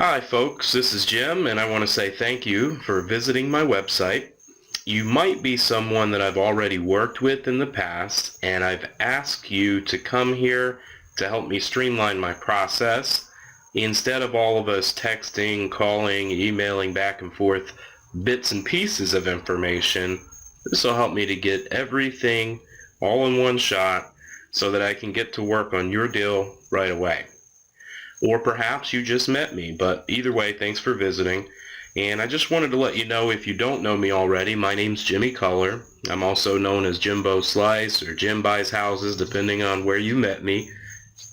Hi folks, this is Jim and I want to say thank you for visiting my website. You might be someone that I've already worked with in the past and I've asked you to come here to help me streamline my process. Instead of all of us texting, calling, emailing back and forth bits and pieces of information, this will help me to get everything all in one shot so that I can get to work on your deal right away. Or perhaps you just met me, but either way, thanks for visiting. And I just wanted to let you know, if you don't know me already, my name's Jimmy Culler. I'm also known as Jimbo Slice or Jim Buys Houses, depending on where you met me.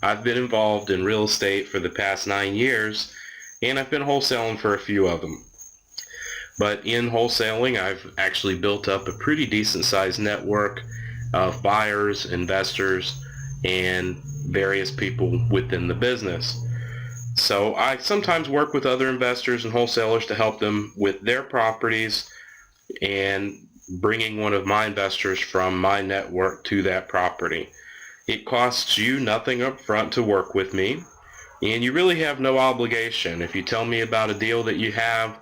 I've been involved in real estate for the past 9 years, and I've been wholesaling for a few of them. But in wholesaling, I've actually built up a pretty decent sized network of buyers, investors, and various people within the business. So I sometimes work with other investors and wholesalers to help them with their properties and bringing one of my investors from my network to that property. It costs you nothing up front to work with me, and you really have no obligation. If you tell me about a deal that you have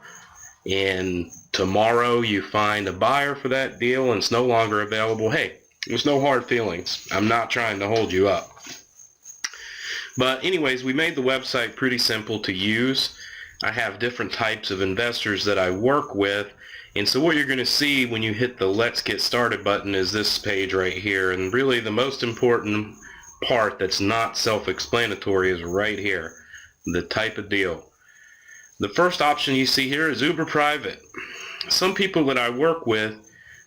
and tomorrow you find a buyer for that deal and it's no longer available, hey, there's no hard feelings. I'm not trying to hold you up. But anyways, we made the website pretty simple to use. I have different types of investors that I work with. And so what you're going to see when you hit the Let's Get Started button is this page right here. And really the most important part that's not self-explanatory is right here, the type of deal. The first option you see here is Uber Private. Some people that I work with,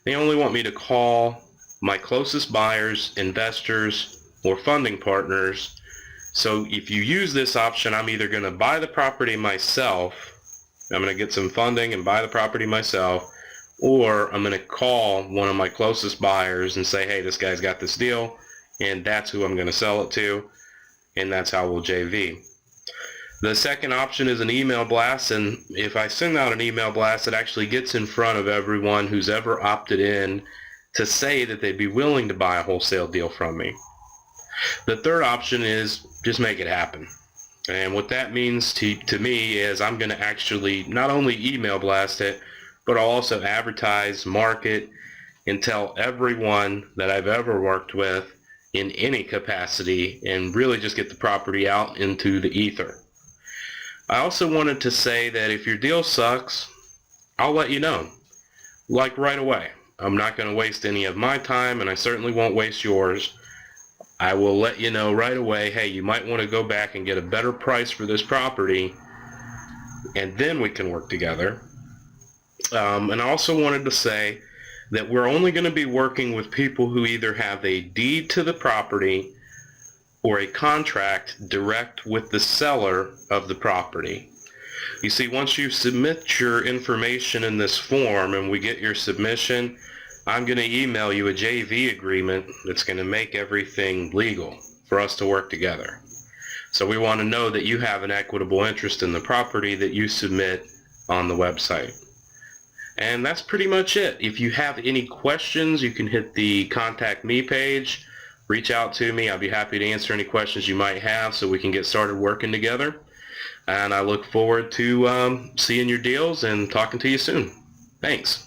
they only want me to call my closest buyers, investors, or funding partners. So if you use this option, I'm either going to buy the property myself, I'm going to get some funding and buy the property myself, or I'm going to call one of my closest buyers and say, hey, this guy's got this deal, and that's who I'm going to sell it to, and that's how we'll JV. The second option is an email blast, and if I send out an email blast, it actually gets in front of everyone who's ever opted in to say that they'd be willing to buy a wholesale deal from me. The third option is just make it happen. And what that means to me is I'm going to actually not only email blast it, but I'll also advertise, market, and tell everyone that I've ever worked with in any capacity and really just get the property out into the ether. I also wanted to say that if your deal sucks, I'll let you know, like right away. I'm not going to waste any of my time, and I certainly won't waste yours. I will let you know right away, hey, you might want to go back and get a better price for this property, and then we can work together. And I also wanted to say that we're only going to be working with people who either have a deed to the property or a contract direct with the seller of the property. You see, once you submit your information in this form and we get your submission, I'm going to email you a JV agreement that's going to make everything legal for us to work together. So we want to know that you have an equitable interest in the property that you submit on the website. And that's pretty much it. If you have any questions, you can hit the Contact Me page. Reach out to me. I'll be happy to answer any questions you might have so we can get started working together. And I look forward to seeing your deals and talking to you soon. Thanks.